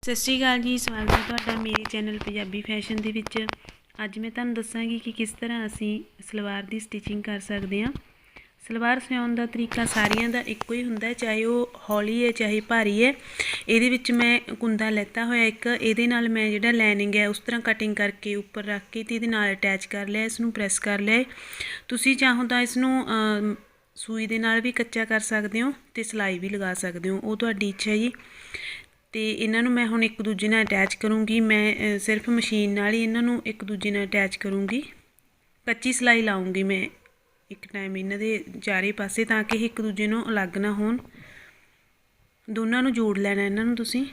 सत श्री अकाल जी। स्वागत है तुहाडा मेरे चैनल पंजाबी फैशन दे विच। अज मैं तुहानूं दस्सांगी कि किस तरह असी सलवार की स्टिचिंग कर सकते हैं। सलवार सिउण का तरीका सारियां दा इक्को ही हुंदा है, चाहे वो हौली है चाहे भारी है। इहदे विच मैं कुंदा लैता होया एक, इहदे नाल मैं जिहड़ा लाइनिंग है उस तरह कटिंग करके उपर रख के ते इहदे नाल अटैच कर लिया, इसनूं प्रैस कर लिया। तुसीं चाहो तां इसनूं सूई दे नाल भी कच्चा कर सकते हो ते सिलाई भी लगा सकते हो, वो तुहाडी इच्छा है जी। तो इन्हों मैं हुण एक दूजे नाल अटैच करूँगी। मैं सिर्फ मशीन नाल ही इन्हों एक दूजे नाल अटैच करूँगी। कच्ची सिलाई लाऊँगी मैं एक टाइम इन्हां दे चारे पासे, ताकि एक दूजे नूं अलग ना होण। दोनों नूं जोड़ लैना इन्हां नूं तुसीं।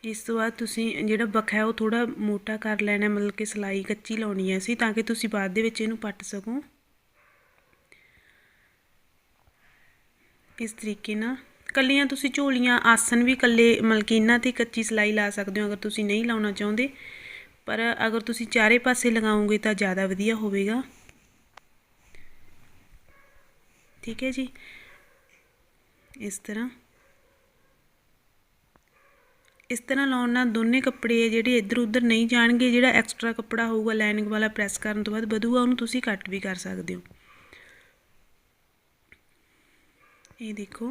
इस तो बाद तुसीं जिहड़ा बखा है वो थोड़ा मोटा कर लेना, मतलब कि सिलाई कच्ची लाउणी है असीं, ताकि तुसीं बाद दे विच इहनूं पट सको। इस तरीके नाल कल्लियां तुसीं झोलियां आसन भी कल्ले मतलब कि इन्हां ते कच्ची सिलाई ला सकते हो अगर तुसीं नहीं लाउणा चाहुंदे, पर अगर तुसीं चारे पासे लगाओगे तो ज़्यादा वधिया होवेगा। ठीक है जी। इस तरह लाउण नाल दोने कपड़े जिहड़े इधर उधर नहीं जाणगे। जिहड़ा एक्सट्रा कपड़ा होऊगा लाइनिंग वाला प्रैस करन तो बाद वधूगा, उहनूं तुसीं कट भी कर सकते हो। ये देखो,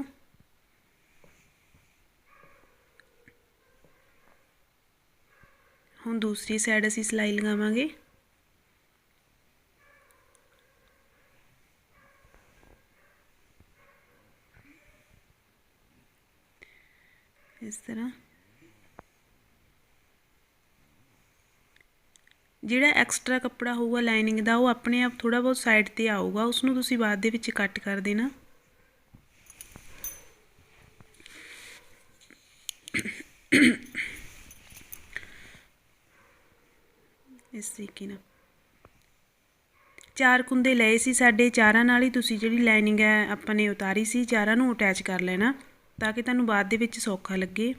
हुण दूसरी साइड असीं सिलाई लगावांगे। इस तरह जिहड़ा एक्सट्रा कपड़ा होऊगा लाइनिंग दा वो अपने आप थोड़ा बहुत साइड ते आऊगा, उसनूं तुसीं बाद दे विच कट कर देना। इस तरीके नाल चार कुंदे लए सी साडे, चारां नाल ही तुसीं जिहड़ी लाइनिंग है आपां ने उतारी सी, चारां नूं अटैच कर लेना ताकि तुहानूं बाद दे विच सौखा लगे।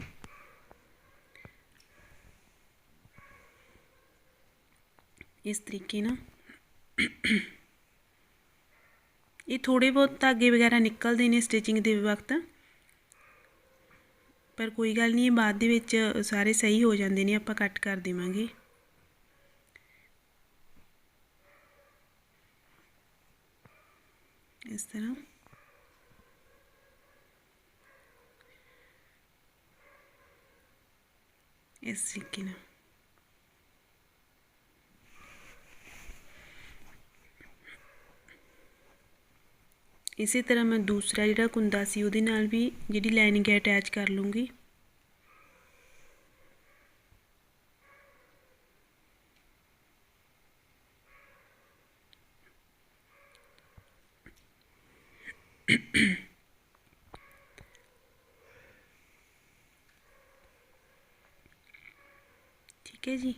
इस तरीके नाल ये थोड़े बहुत धागे वगैरह निकलते हैं स्टिचिंग के वक्त, पर कोई गल नहीं, बाद दे विच सारे सही हो जाते हैं, आपां कट कर देवांगे। इस तरह इस तरीके नाल इसी तरह मैं दूसरा जिहड़ा कुंदा सी उहदे नाल भी जिहड़ी लाइनिंग है अटैच कर लूँगी। ठीक है जी।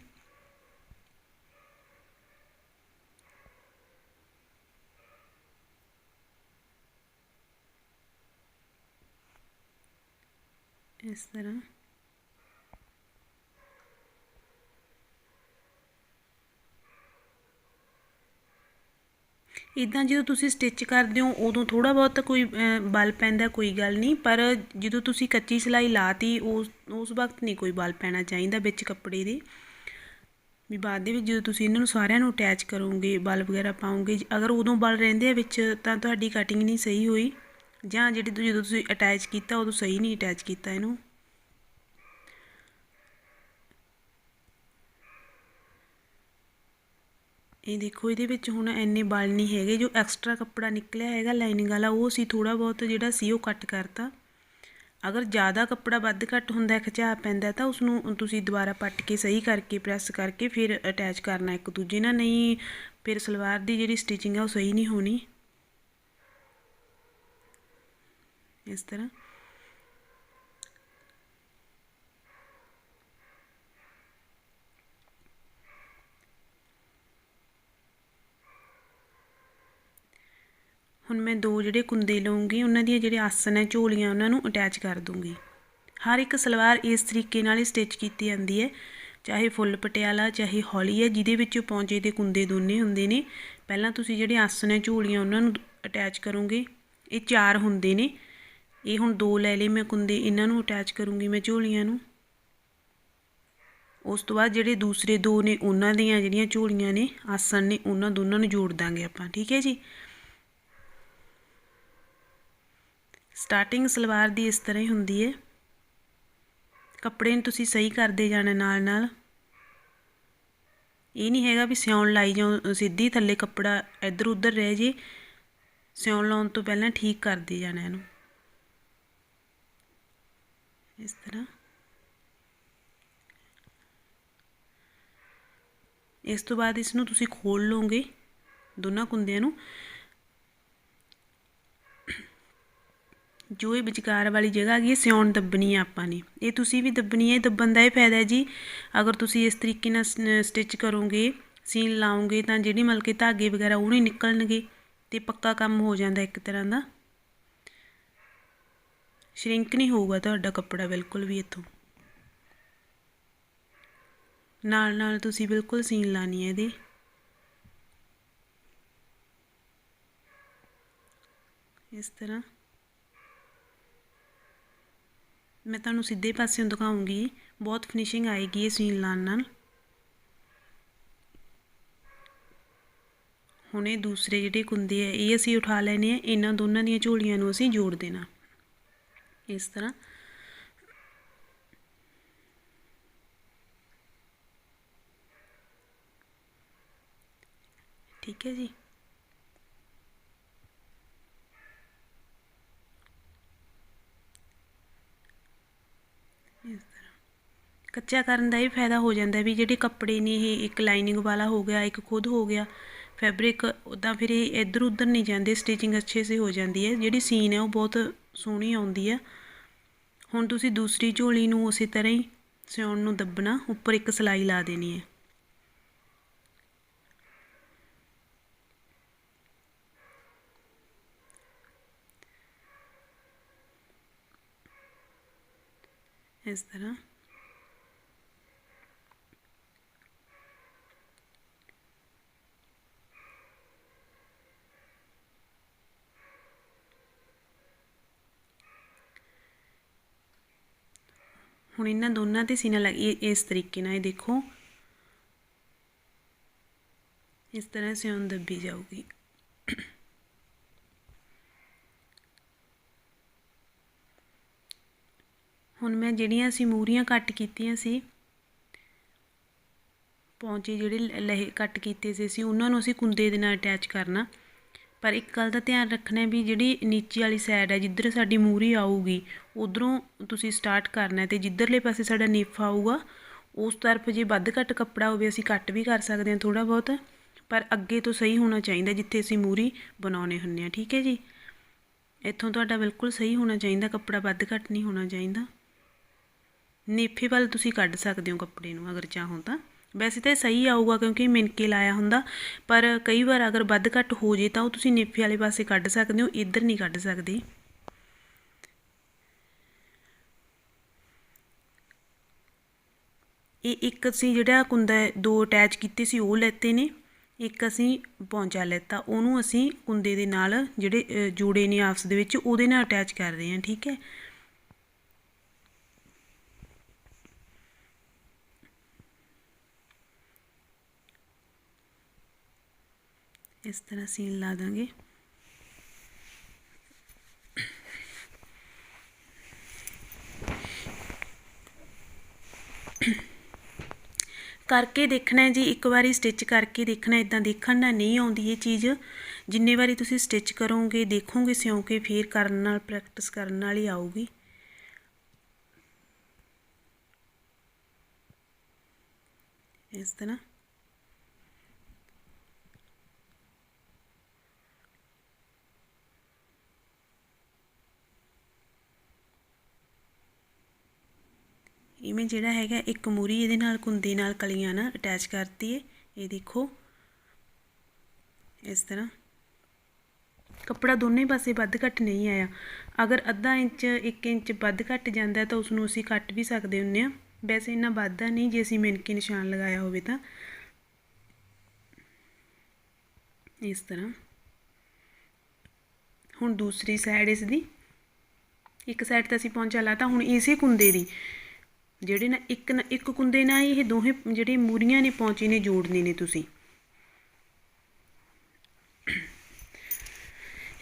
इस तरह इदां जो तुसीं स्टिच करदे हो उदों थोड़ा बहुत कोई बल पैंदा, कोई गल नहीं, पर जो तुसीं कच्ची सिलाई लाती उस वक्त नहीं कोई बल पैना चाहिए विच कपड़े दे। भी बाद दे विच जो तुसीं इन्हां नूं सारिआं नूं अटैच करोगे, बल वगैरह पाओगे, अगर उदों बल रहिंदे विच तां तुहाडी कटिंग नहीं सही हुई, जां जिहड़ी जो तुसीं अटैच कीता उदों सही नहीं अटैच कीता इहनूं। ये देखो, ये हुण इन्ने बल नहीं है, जो एक्सट्रा कपड़ा निकलिया है लाइनिंग वाला वो सी थोड़ा बहुत जिहड़ा सी वो कट करता। अगर ज़्यादा कपड़ा वध घट हुंदा, खिंचा पैंदा, तो उसनूं तुसीं दोबारा पट के सही करके प्रैस करके फिर अटैच करना एक दूजे नाल, नहीं फिर सलवार की जिहड़ी स्टिचिंग है वो सही नहीं होनी। इस तरह हुण मैं दो जिहड़े कुंदे लऊँगी उन्हां दी जिहड़े आसन है झोलियां उन्हां नूं अटैच कर दूँगी। हर एक सलवार इस तरीके नाल ही स्टिच की जाती है, चाहे फुल पटियाला चाहे हौली है, जिहदे विच पौंचे ते कुंदे दोने हुंदे ने। पहलां तुसीं जिहड़े आसन है झोलियां उन्हां नूं अटैच करोगे, ये चार हुंदे ने, ये हुण 2 लै लए मैं कुंदे, इन्हां नूं अटैच करूँगी मैं झोलियां नूं। उस तो बाद ਜਿਹੜੇ दूसरे 2 ने ਉਹਨਾਂ ਦੀਆਂ ਜਿਹੜੀਆਂ ਝੋਲੀਆਂ ਨੇ ਆਸਣ ਨੇ ਉਹਨਾਂ ਦੋਨਾਂ ਨੂੰ ਜੋੜ ਦਾਂਗੇ ਆਪਾਂ। ਠੀਕ ਹੈ ਜੀ। ਸਟਾਰਟਿੰਗ ਸਲਵਾਰ ਦੀ ਇਸ ਤਰ੍ਹਾਂ ਹੀ ਹੁੰਦੀ ਹੈ। ਕੱਪੜੇ ਨੂੰ ਤੁਸੀਂ ਸਹੀ ਕਰਦੇ ਜਾਣਾ ਨਾਲ ਨਾਲ। ਇਹ ਨਹੀਂ ਹੈਗਾ ਵੀ ਸਿਉਣ ਲਾਈ ਜਾਓ ਸਿੱਧੀ ਥੱਲੇ ਕੱਪੜਾ ਇੱਧਰ ਉੱਧਰ ਰਹਿ ਜੇ। ਸਿਉਣ ਲਾਉਣ ਤੋਂ ਪਹਿਲਾਂ ਠੀਕ ਕਰਦੇ ਜਾਣਾ ਇਹਨੂੰ ਇਸ ਤਰ੍ਹਾਂ। ਇਸ ਤੋਂ ਬਾਅਦ ਇਸ ਨੂੰ ਤੁਸੀਂ ਖੋਲ ਲਓਗੇ ਦੋਨਾਂ ਕੁੰਦਿਆਂ ਨੂੰ। ਜੋ ਇਹ ਵਿਚਕਾਰ ਵਾਲੀ ਜਗ੍ਹਾ ਹੈਗੀ ਸਿਉਣ ਦੱਬਣੀ ਆ ਆਪਾਂ ਨੇ, ਇਹ ਤੁਸੀਂ ਵੀ ਦੱਬਣੀ ਹੈ। ਦੱਬਣ ਦਾ ਇਹ ਫਾਇਦਾ ਜੀ, ਅਗਰ ਤੁਸੀਂ ਇਸ ਤਰੀਕੇ ਨਾਲ ਸਟਿਚ ਕਰੋਗੇ, ਸੀਨ ਲਾਓਗੇ ਤਾਂ ਜਿਹੜੀ ਮਤਲਬ ਕਿ ਧਾਗੇ ਵਗੈਰਾ ਉਹ ਨਹੀਂ ਨਿਕਲਣਗੇ ਅਤੇ ਪੱਕਾ ਕੰਮ ਹੋ ਜਾਂਦਾ ਇੱਕ ਤਰ੍ਹਾਂ ਦਾ। ਸ਼ਰਿੰਕ ਨਹੀਂ ਹੋਊਗਾ ਤੁਹਾਡਾ ਕੱਪੜਾ ਬਿਲਕੁਲ ਵੀ। ਇੱਥੋਂ ਨਾਲ ਨਾਲ ਤੁਸੀਂ ਬਿਲਕੁਲ ਸੀਨ ਲਾਣੀ ਹੈ ਇਹਦੇ। ਇਸ ਤਰ੍ਹਾਂ ਮੈਂ ਤੁਹਾਨੂੰ ਸਿੱਧੇ ਪਾਸਿਓਂ ਦਿਖਾਊਂਗੀ, ਬਹੁਤ ਫਿਨਿਸ਼ਿੰਗ ਆਏਗੀ ਇਹ ਸੀਨ ਲਾਉਣ ਨਾਲ। ਹੁਣ ਇਹ ਦੂਸਰੇ ਜਿਹੜੇ ਕੁੰਦੇ ਆ ਇਹ ਅਸੀਂ ਉਠਾ ਲੈਣੇ ਆ, ਇਹਨਾਂ ਦੋਨਾਂ ਦੀਆਂ ਝੋਲੀਆਂ ਨੂੰ ਅਸੀਂ ਜੋੜ ਦੇਣਾ ਇਸ ਤਰ੍ਹਾਂ। ਠੀਕ ਹੈ ਜੀ। ਇਸ ਤਰ੍ਹਾਂ ਕੱਚਾ ਕਰਨ ਦਾ ਇਹ ਫਾਇਦਾ ਹੋ ਜਾਂਦਾ ਵੀ ਜਿਹੜੇ ਕੱਪੜੇ ਨੇ ਇਹ ਇੱਕ ਲਾਈਨਿੰਗ ਵਾਲਾ ਹੋ ਗਿਆ, ਇੱਕ ਖੁਦ ਹੋ ਗਿਆ ਫੈਬਰਿਕ, ਉੱਦਾਂ ਫਿਰ ਇਹ ਇੱਧਰ ਉੱਧਰ ਨਹੀਂ ਜਾਂਦੇ, ਸਟਿਚਿੰਗ ਅੱਛੇ ਸੇ ਹੋ ਜਾਂਦੀ ਹੈ। ਜਿਹੜੀ ਸੀਨ ਹੈ ਉਹ ਬਹੁਤ ਸੋਹਣੀ ਆਉਂਦੀ ਹੈ। ਹੁਣ ਤੁਸੀਂ ਦੂਸਰੀ ਝੋਲੀ ਨੂੰ ਉਸੇ ਤਰ੍ਹਾਂ ਹੀ ਸਿਉਣ ਨੂੰ ਦੱਬਣਾ, ਉੱਪਰ ਇੱਕ ਸਿਲਾਈ ਲਾ ਦੇਣੀ ਹੈ। ਇਸ ਤਰ੍ਹਾਂ ਹੁਣ ਇਹਨਾਂ ਦੋਨਾਂ 'ਤੇ ਸੀਨਾ ਲੱਗੀ ਇਸ ਤਰੀਕੇ ਨਾਲ। ਇਹ ਦੇਖੋ ਇਸ ਤਰ੍ਹਾਂ ਸਿਉਣ ਦੱਬੀ ਜਾਊਗੀ। ਹੁਣ ਮੈਂ ਜਿਹੜੀਆਂ ਅਸੀਂ ਮੂਰੀਆਂ ਕੱਟ ਕੀਤੀਆਂ ਸੀ, ਪੌਂਚੇ ਜਿਹੜੇ ਲਹੇ ਕੱਟ ਕੀਤੇ ਸੀ ਅਸੀਂ ਉਹਨਾਂ ਨੂੰ ਅਸੀਂ ਕੁੰਦੇ ਦੇ ਨਾਲ ਅਟੈਚ ਕਰਨਾ। ਪਰ ਇੱਕ ਗੱਲ ਦਾ ਧਿਆਨ ਰੱਖਣਾ ਵੀ ਜਿਹੜੀ ਨੀਚੇ ਵਾਲੀ ਸਾਈਡ ਹੈ ਜਿੱਧਰ ਸਾਡੀ ਮੂਰੀ ਆਊਗੀ ਉੱਧਰੋਂ ਤੁਸੀਂ ਸਟਾਰਟ ਕਰਨਾ, ਅਤੇ ਜਿੱਧਰਲੇ ਪਾਸੇ ਸਾਡਾ ਨਿੱਫ ਆਊਗਾ ਉਸ ਤਰਫ ਜੇ ਵੱਧ ਘੱਟ ਕੱਪੜਾ ਹੋਵੇ ਅਸੀਂ ਕੱਟ ਵੀ ਕਰ ਸਕਦੇ ਹਾਂ ਥੋੜ੍ਹਾ ਬਹੁਤ, ਪਰ ਅੱਗੇ ਤੋਂ ਸਹੀ ਹੋਣਾ ਚਾਹੀਦਾ ਜਿੱਥੇ ਅਸੀਂ ਮੂਰੀ ਬਣਾਉਣੇ ਹੁੰਦੇ ਹਾਂ। ਠੀਕ ਹੈ ਜੀ। ਇੱਥੋਂ ਤੁਹਾਡਾ ਬਿਲਕੁਲ ਸਹੀ ਹੋਣਾ ਚਾਹੀਦਾ, ਕੱਪੜਾ ਵੱਧ ਘੱਟ ਨਹੀਂ ਹੋਣਾ ਚਾਹੀਦਾ। ਨੇਫੇ ਵੱਲ ਤੁਸੀਂ ਕੱਢ ਸਕਦੇ ਹੋ ਕੱਪੜੇ ਨੂੰ ਅਗਰ ਚਾਹੋ ਤਾਂ, ਵੈਸੇ ਤਾਂ ਸਹੀ ਆਊਗਾ ਕਿਉਂਕਿ ਮਿਣ ਕੇ ਲਾਇਆ ਹੁੰਦਾ, ਪਰ ਕਈ ਵਾਰ ਅਗਰ ਵੱਧ ਘੱਟ ਹੋ ਜੇ ਤਾਂ ਉਹ ਤੁਸੀਂ ਨੇਫੇ ਵਾਲੇ ਪਾਸੇ ਕੱਢ ਸਕਦੇ ਹੋ, ਇੱਧਰ ਨਹੀਂ ਕੱਢ ਸਕਦੇ। ਇਹ ਇੱਕ ਅਸੀਂ ਜਿਹੜਾ ਕੁੰਦਾ 2 ਅਟੈਚ ਕੀਤੇ ਸੀ ਉਹ ਲੈਤੇ ਨੇ, ਇੱਕ ਅਸੀਂ ਪੌਂਚਾ ਲੈਤਾ, ਉਹਨੂੰ ਅਸੀਂ ਕੁੰਦੇ ਦੇ ਨਾਲ ਜਿਹੜੇ ਜੋੜੇ ਨੇ ਆਪਸ ਦੇ ਵਿੱਚ ਉਹਦੇ ਨਾਲ ਅਟੈਚ ਕਰ ਰਹੇ ਹਾਂ। ਠੀਕ ਹੈ। ਇਸ ਤਰ੍ਹਾਂ ਸੀਨ ਲਾ ਦਾਂਗੇ। ਕਰਕੇ ਦੇਖਣਾ ਜੀ, ਇੱਕ ਵਾਰੀ ਸਟਿਚ ਕਰਕੇ ਦੇਖਣਾ। ਇੱਦਾਂ ਦੇਖਣ ਨਾਲ ਨਹੀਂ ਆਉਂਦੀ ਇਹ ਚੀਜ਼, ਜਿੰਨੇ ਵਾਰੀ ਤੁਸੀਂ ਸਟਿਚ ਕਰੋਗੇ ਦੇਖੋਗੇ ਸਿਉਂ ਕੇ ਫਿਰ ਕਰਨ ਨਾਲ ਪ੍ਰੈਕਟਿਸ ਕਰਨ ਨਾਲ ਹੀ ਆਊਗੀ। ਇਸ ਤਰ੍ਹਾਂ ਇਵੇਂ ਜਿਹੜਾ ਹੈਗਾ ਇੱਕ ਮੂਰੀ ਇਹਦੇ ਨਾਲ ਕੁੰਦੇ ਨਾਲ ਕਲੀਆਂ ਨਾਲ ਅਟੈਚ ਕਰਤੀ ਹੈ। ਇਹ ਦੇਖੋ ਇਸ ਤਰ੍ਹਾਂ ਕੱਪੜਾ ਦੋਨੇ ਪਾਸੇ ਵੱਧ ਘੱਟ ਨਹੀਂ ਆਇਆ। ਅਗਰ ਅੱਧਾ ਇੰਚ 1 ਇੰਚ ਵੱਧ ਘੱਟ ਜਾਂਦਾ ਤਾਂ ਉਸ ਨੂੰ ਅਸੀਂ ਕੱਟ ਵੀ ਸਕਦੇ ਹੁੰਦੇ ਹਾਂ। ਵੈਸੇ ਇੰਨਾ ਵੱਧਦਾ ਨਹੀਂ ਜੇ ਅਸੀਂ ਮਿਣ ਕੇ ਨਿਸ਼ਾਨ ਲਗਾਇਆ ਹੋਵੇ ਤਾਂ। ਇਸ ਤਰ੍ਹਾਂ ਹੁਣ ਦੂਸਰੀ ਸਾਈਡ ਇਸ ਦੀ ਇੱਕ ਸਾਈਡ 'ਤੇ ਅਸੀਂ ਪੌਂਚਾ ਲਾਤਾ। ਹੁਣ ਇਸੇ ਕੁੰਦੇ ਦੀ ਜਿਹੜੇ ਨਾ ਇੱਕ ਕੁੰਦੇ ਨਾਲ ਇਹ ਦੋਹੇ ਜਿਹੜੇ ਮੂਰੀਆਂ ਨੇ ਪੌਂਚੇ ਨੇ ਜੋੜਨੇ ਨੇ ਤੁਸੀਂ।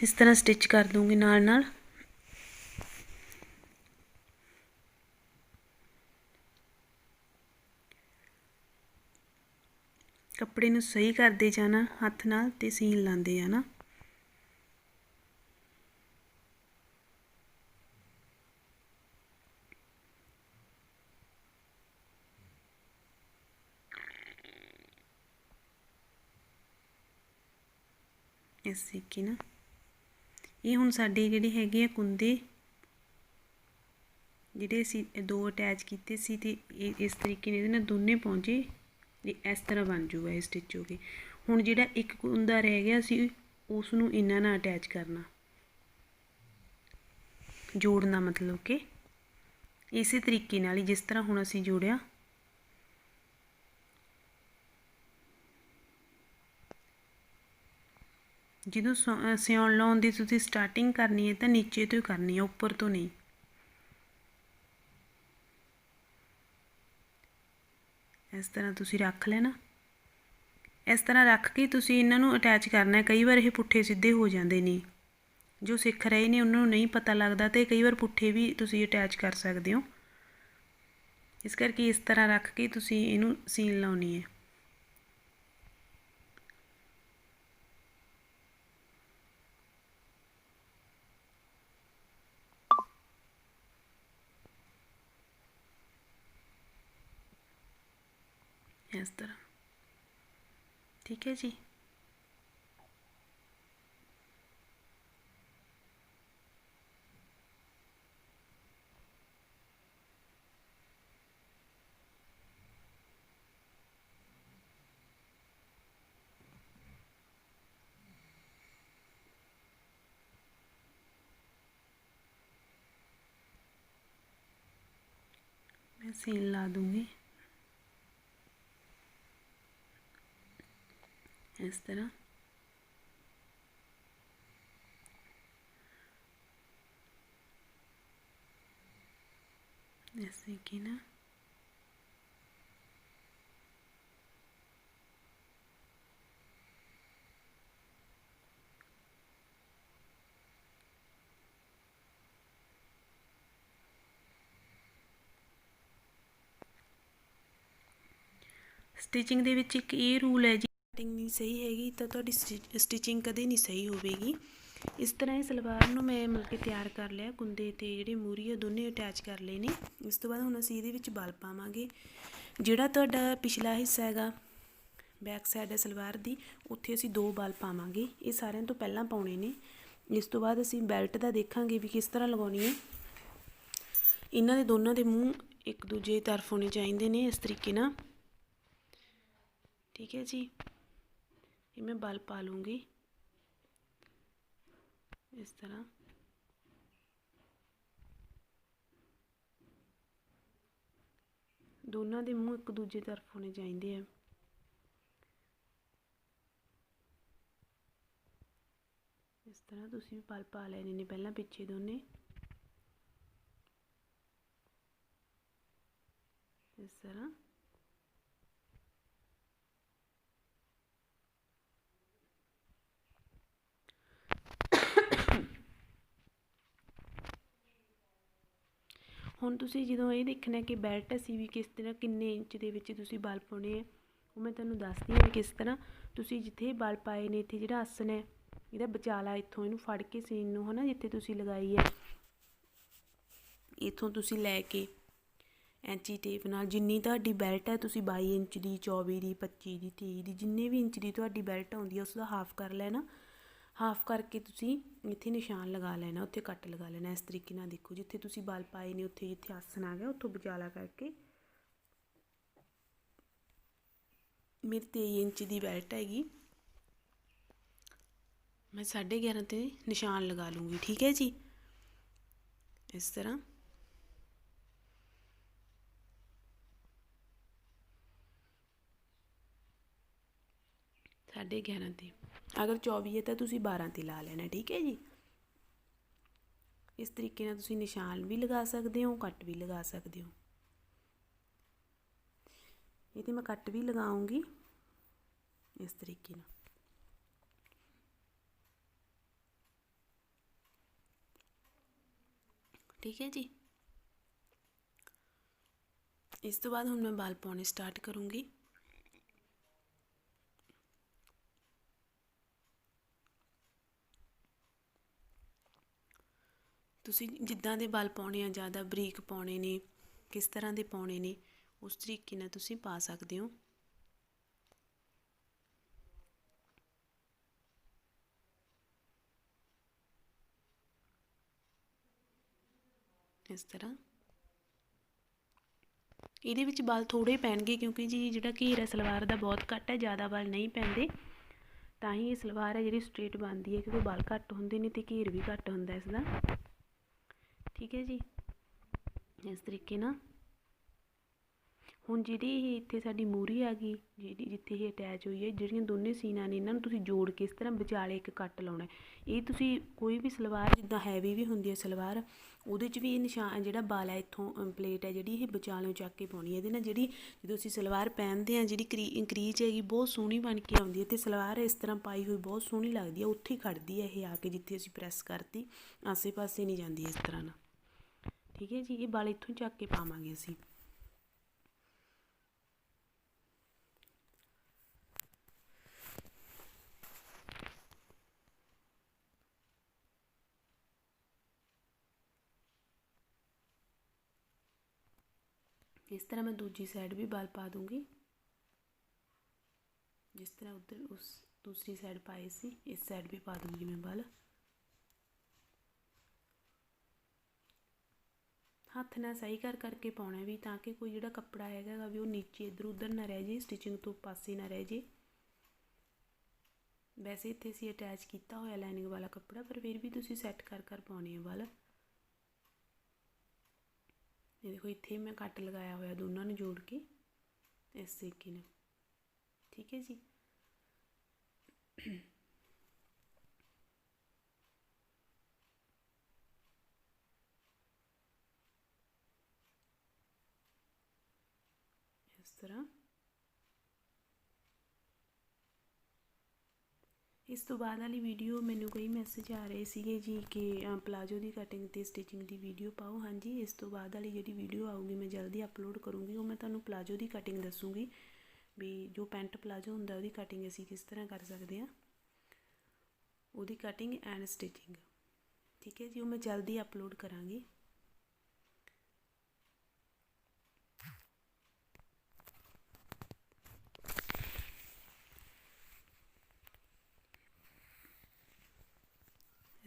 ਇਸ ਤਰ੍ਹਾਂ ਸਟਿਚ ਕਰ ਦੂੰਗੀ ਨਾਲ ਨਾਲ। ਕੱਪੜੇ ਨੂੰ ਸਹੀ ਕਰਦੇ ਜਾਣਾ ਹੱਥ ਨਾਲ ਤੇ ਸੀਨ ਲਾਉਂਦੇ ਜਾਣਾ। ਇਸ ਤਰੀਕੇ ਨਾਲ ਇਹ ਹੁਣ ਸਾਡੇ ਜਿਹੜੇ ਹੈਗੇ ਆ ਕੁੰਦੇ ਜਿਹੜੇ ਅਸੀਂ ਦੋ ਅਟੈਚ ਕੀਤੇ ਸੀ ਤੇ ਇਹ ਇਸ ਤਰੀਕੇ ਨਾਲ ਇਹਦੇ ਨਾਲ ਦੋਨੇ ਪੌਂਚੇ ਇਸ ਤਰ੍ਹਾਂ ਬਣ ਜੂਗਾ ਇਹ ਸਟਿਚ ਹੋ ਕੇ। ਹੁਣ ਜਿਹੜਾ ਇੱਕ ਕੁੰਦਾ ਰਹਿ ਗਿਆ ਸੀ ਉਸ ਨੂੰ ਇਹਨਾਂ ਨਾਲ ਅਟੈਚ ਕਰਨਾ, ਜੋੜਨਾ, ਮਤਲਬ ਕਿ ਇਸੇ ਤਰੀਕੇ ਨਾਲ ਹੀ ਜਿਸ ਤਰ੍ਹਾਂ ਹੁਣ ਅਸੀਂ ਜੋੜਿਆ। ਜਦੋਂ ਸਿਉਣ ਲਾਉਣ ਦੀ ਤੁਸੀਂ ਸਟਾਰਟਿੰਗ ਕਰਨੀ ਹੈ ਤਾਂ ਨੀਚੇ ਤੋਂ ਹੀ ਕਰਨੀ ਹੈ, ਉੱਪਰ ਤੋਂ ਨਹੀਂ। ਇਸ ਤਰ੍ਹਾਂ ਤੁਸੀਂ ਰੱਖ ਲੈਣਾ। ਇਸ ਤਰ੍ਹਾਂ ਰੱਖ ਕੇ ਤੁਸੀਂ ਇਹਨਾਂ ਨੂੰ ਅਟੈਚ ਕਰਨਾ। ਕਈ ਵਾਰ ਇਹ ਪੁੱਠੇ ਸਿੱਧੇ ਹੋ ਜਾਂਦੇ ਨੇ, ਜੋ ਸਿੱਖ ਰਹੇ ਨੇ ਉਹਨਾਂ ਨੂੰ ਨਹੀਂ ਪਤਾ ਲੱਗਦਾ, ਅਤੇ ਕਈ ਵਾਰ ਪੁੱਠੇ ਵੀ ਤੁਸੀਂ ਅਟੈਚ ਕਰ ਸਕਦੇ ਹੋ। ਇਸ ਕਰਕੇ ਇਸ ਤਰ੍ਹਾਂ ਰੱਖ ਕੇ ਤੁਸੀਂ ਇਹਨੂੰ ਸੀਨ ਲਾਉਣੀ ਹੈ। ਇਸ ਤਰ੍ਹਾਂ ਠੀਕ ਹੈ ਜੀ। मैं सीन ला दूँगी इस तरह। जैसे कि ना ਸਟਿਚਿੰਗ ਦੇ ਵਿੱਚ ਇੱਕ ਇਹ ਰੂਲ ਹੈ ਜੀ, ਕਟਿੰਗ ਨਹੀਂ ਸਹੀ ਹੈਗੀ ਤਾਂ ਤੁਹਾਡੀ ਸਟਿਚਿੰਗ ਕਦੇ ਨਹੀਂ ਸਹੀ ਹੋਵੇਗੀ। ਇਸ ਤਰ੍ਹਾਂ ਇਹ ਸਲਵਾਰ ਨੂੰ ਮੈਂ ਮਤਲਬ ਕਿ ਤਿਆਰ ਕਰ ਲਿਆ। ਕੁੰਦੇ ਤੇ ਜਿਹੜੇ ਮੂਰੀ ਆ ਦੋਨੇ ਅਟੈਚ ਕਰ ਲਏ ਨੇ। ਇਸ ਤੋਂ ਬਾਅਦ ਹੁਣ ਅਸੀਂ ਇਹਦੇ ਵਿੱਚ ਬਲ ਪਾਵਾਂਗੇ। ਜਿਹੜਾ ਤੁਹਾਡਾ ਪਿਛਲਾ ਹਿੱਸਾ ਹੈਗਾ ਬੈਕ ਸਾਈਡ ਹੈ ਸਲਵਾਰ ਦੀ, ਉੱਥੇ ਅਸੀਂ 2 ਬਲ ਪਾਵਾਂਗੇ। ਇਹ ਸਾਰਿਆਂ ਤੋਂ ਪਹਿਲਾਂ ਪਾਉਣੇ ਨੇ। ਇਸ ਤੋਂ ਬਾਅਦ ਅਸੀਂ ਬੈਲਟ ਦਾ ਦੇਖਾਂਗੇ ਵੀ ਕਿਸ ਤਰ੍ਹਾਂ ਲਗਾਉਣੀ ਹੈ। ਇਹਨਾਂ ਦੇ ਦੋਨਾਂ ਦੇ ਮੂੰਹ ਇੱਕ ਦੂਜੇ ਤਰਫ ਹੋਣੇ ਚਾਹੀਦੇ ਨੇ ਇਸ ਤਰੀਕੇ ਨਾਲ। ठीक है जी। ये मैं बल पा लूँगी इस तरह। दोनों के मूँह एक दूजे तरफ होने चाहिए। इस तरह तुसी भी बल पा लेने ने पहला पिछे दोने इस तरह। ਹੁਣ ਤੁਸੀਂ ਜਦੋਂ ਇਹ ਦੇਖਣਾ ਕਿ ਬੈਲਟ ਅਸੀਂ ਵੀ ਕਿਸ ਤਰ੍ਹਾਂ ਕਿੰਨੇ ਇੰਚ ਦੇ ਵਿੱਚ ਤੁਸੀਂ ਬਲ ਪਾਉਣੇ ਆ, ਉਹ ਮੈਂ ਤੁਹਾਨੂੰ ਦੱਸਦੀ ਹਾਂ ਵੀ ਕਿਸ ਤਰ੍ਹਾਂ। ਤੁਸੀਂ ਜਿੱਥੇ ਬਲ ਪਾਏ ਨੇ ਇੱਥੇ ਜਿਹੜਾ ਆਸਣ ਹੈ ਇਹਦਾ ਵਿਚਾਲਾ ਇੱਥੋਂ ਇਹਨੂੰ ਫੜ ਕੇ ਸੀਨ ਨੂੰ, ਹੈ ਨਾ, ਜਿੱਥੇ ਤੁਸੀਂ ਲਗਾਈ ਹੈ ਇੱਥੋਂ ਤੁਸੀਂ ਲੈ ਕੇ ਐਂਚੀ ਟੇਪ ਨਾਲ ਜਿੰਨੀ ਤੁਹਾਡੀ ਬੈਲਟ ਹੈ ਤੁਸੀਂ 22 ਇੰਚ ਦੀ, 24 ਦੀ, 25 ਦੀ, 30 ਦੀ, ਜਿੰਨੇ ਵੀ ਇੰਚ ਦੀ ਤੁਹਾਡੀ ਬੈਲਟ ਆਉਂਦੀ ਹੈ ਉਸ ਦਾ ਹਾਫ ਕਰ ਲੈਣਾ। ਹਾਫ ਕਰਕੇ ਤੁਸੀਂ ਇੱਥੇ ਨਿਸ਼ਾਨ ਲਗਾ ਲੈਣਾ, ਉੱਥੇ ਕੱਟ ਲਗਾ ਲੈਣਾ। ਇਸ ਤਰੀਕੇ ਨਾਲ ਦੇਖੋ ਜਿੱਥੇ ਤੁਸੀਂ ਬਲ ਪਾਏ ਨੇ ਉੱਥੇ ਜਿੱਥੇ ਆਸਣ ਆ ਗਿਆ ਉੱਥੋਂ ਵਿਚਾਲਾ ਕਰਕੇ। ਮੇਰੀ 23 ਇੰਚ ਦੀ ਬੈਲਟ ਹੈਗੀ, ਮੈਂ 11.5 ਤੇ ਨਿਸ਼ਾਨ ਲਗਾ ਲੂँਗੀ। ਠੀਕ ਹੈ ਜੀ। ਇਸ ਤਰ੍ਹਾਂ साढ़े 11 ਤੇ। अगर 24 है तो तुसी 12 ਤੇ ਲਾ ਲੈਣਾ। ठीक है जी। इस तरीके नाल तुसीं निशान भी लगा सकते हो, कट भी लगा सकते हो। ये तो मैं कट भी लगाऊंगी इस तरीके नाल। ठीक है जी। इस तो बाद हुण मैं बाल पाने स्टार्ट करूँगी। ਤੁਸੀਂ ਜਿੱਦਾਂ ਦੇ ਵਾਲ ਪਾਉਣੇ ਆ, ਜ਼ਿਆਦਾ ਬਰੀਕ ਪਾਉਣੇ ਨੇ, ਕਿਸ ਤਰ੍ਹਾਂ ਦੇ ਪਾਉਣੇ ਨੇ, ਉਸ ਤਰੀਕੇ ਨਾਲ ਤੁਸੀਂ ਪਾ ਸਕਦੇ ਹੋ। ਇਸ ਤਰ੍ਹਾਂ ਇਹਦੇ ਵਿੱਚ ਵਾਲ ਥੋੜ੍ਹੇ ਪੈਣਗੇ ਕਿਉਂਕਿ ਜੀ ਜਿਹੜਾ ਘੇਰ ਹੈ ਸਲਵਾਰ ਦਾ ਬਹੁਤ ਘੱਟ ਹੈ, ਜ਼ਿਆਦਾ ਵਾਲ ਨਹੀਂ ਪੈਂਦੇ, ਤਾਂ ਹੀ ਇਹ ਸਲਵਾਰ ਹੈ ਜਿਹੜੀ ਸਟ੍ਰੇਟ ਬਣਦੀ ਹੈ ਕਿਉਂਕਿ ਵਾਲ ਘੱਟ ਹੁੰਦੇ ਨੇ ਅਤੇ ਘੇਰ ਵੀ ਘੱਟ ਹੁੰਦਾ ਇਸ ਦਾ। ਠੀਕ ਹੈ ਜੀ। ਇਸ ਤਰੀਕੇ ਨਾਲ ਹੁਣ ਜਿਹੜੀ ਇਹ ਇੱਥੇ ਸਾਡੀ ਮੂਹਰੀ ਆ ਗਈ, ਜਿਹੜੀ ਜਿੱਥੇ ਇਹ ਅਟੈਚ ਹੋਈ ਹੈ, ਜਿਹੜੀਆਂ ਦੋਨੇ ਸੀਨਾਂ ਨੇ ਇਹਨਾਂ ਨੂੰ ਤੁਸੀਂ ਜੋੜ ਕੇ ਇਸ ਤਰ੍ਹਾਂ ਵਿਚਾਲੇ ਇੱਕ ਕੱਟ ਲਾਉਣਾ। ਇਹ ਤੁਸੀਂ ਕੋਈ ਵੀ ਸਲਵਾਰ ਜਿੱਦਾਂ ਹੈਵੀ ਵੀ ਹੁੰਦੀ ਹੈ ਸਲਵਾਰ, ਉਹਦੇ 'ਚ ਵੀ ਇਹ ਨਿਸ਼ਾਨ ਜਿਹੜਾ ਵਾਲ ਹੈ ਇੱਥੋਂ ਪਲੇਟ ਹੈ ਜਿਹੜੀ ਇਹ ਵਿਚਾਲਿਓਂ ਚੱਕ ਕੇ ਪਾਉਣੀ ਹੈ। ਇਹਦੇ ਨਾਲ ਜਿਹੜੀ ਜਦੋਂ ਅਸੀਂ ਸਲਵਾਰ ਪਹਿਨਦੇ ਹਾਂ ਜਿਹੜੀ ਕਰੀਜ਼ ਹੈਗੀ ਬਹੁਤ ਸੋਹਣੀ ਬਣ ਕੇ ਆਉਂਦੀ ਹੈ ਅਤੇ ਸਲਵਾਰ ਇਸ ਤਰ੍ਹਾਂ ਪਾਈ ਹੋਈ ਬਹੁਤ ਸੋਹਣੀ ਲੱਗਦੀ ਹੈ। ਉੱਥੇ ਹੀ ਖੜ੍ਹਦੀ ਹੈ ਇਹ ਆ ਕੇ, ਜਿੱਥੇ ਅਸੀਂ ਪ੍ਰੈਸ ਕਰਤੀ, ਆਸੇ ਪਾਸੇ ਨਹੀਂ ਜਾਂਦੀ ਇਸ ਤਰ੍ਹਾਂ ਨਾਲ। ਠੀਕ ਹੈ ਜੀ। ਇਹ ਵਾਲ ਇੱਥੋਂ ਚੱਕ ਕੇ ਪਾਵਾਂਗੇ ਅਸੀਂ। इस तरह मैं दूजी साइड भी बाल पा दूँगी, जिस तरह उधर उस दूसरी साइड पाए सी इस साइड भी पा दूँगी मैं बाल। हत्थ नाल सही कर करके पाउणा भी, ताकि कोई जिहड़ा कपड़ा हैगा भी वो नीचे इधर उधर ना रह जाए, स्टिचिंग तो पासे ना रह जाए। वैसे इत्थे असीं अटैच किया होया लाइनिंग वाला कपड़ा, पर फिर भी तुसीं सैट कर कर पाउणे आ वाल। ये देखो इत्थे मैं कट लगाया होया दोनों नूं जोड़ के इस तरीके नाल। ठीक है जी। इस तरह इस तो बाद वाली वीडियो मैनू कई मैसेज आ रहे थे जी कि प्लाजो की कटिंग तो स्टिचिंग की वीडियो पाओ। हाँ जी, इस तो बाद वाली जी वीडियो आऊगी मैं जल्दी अपलोड करूँगी, वो मैं तुहानू प्लाजो की कटिंग दसूँगी भी जो पैंट प्लाजो होंदा उहदी कटिंग असीं किस तरह कर सकते हैं, उहदी कटिंग एंड स्टिचिंग। ठीक है जी, वो मैं जल्दी अपलोड करांगी।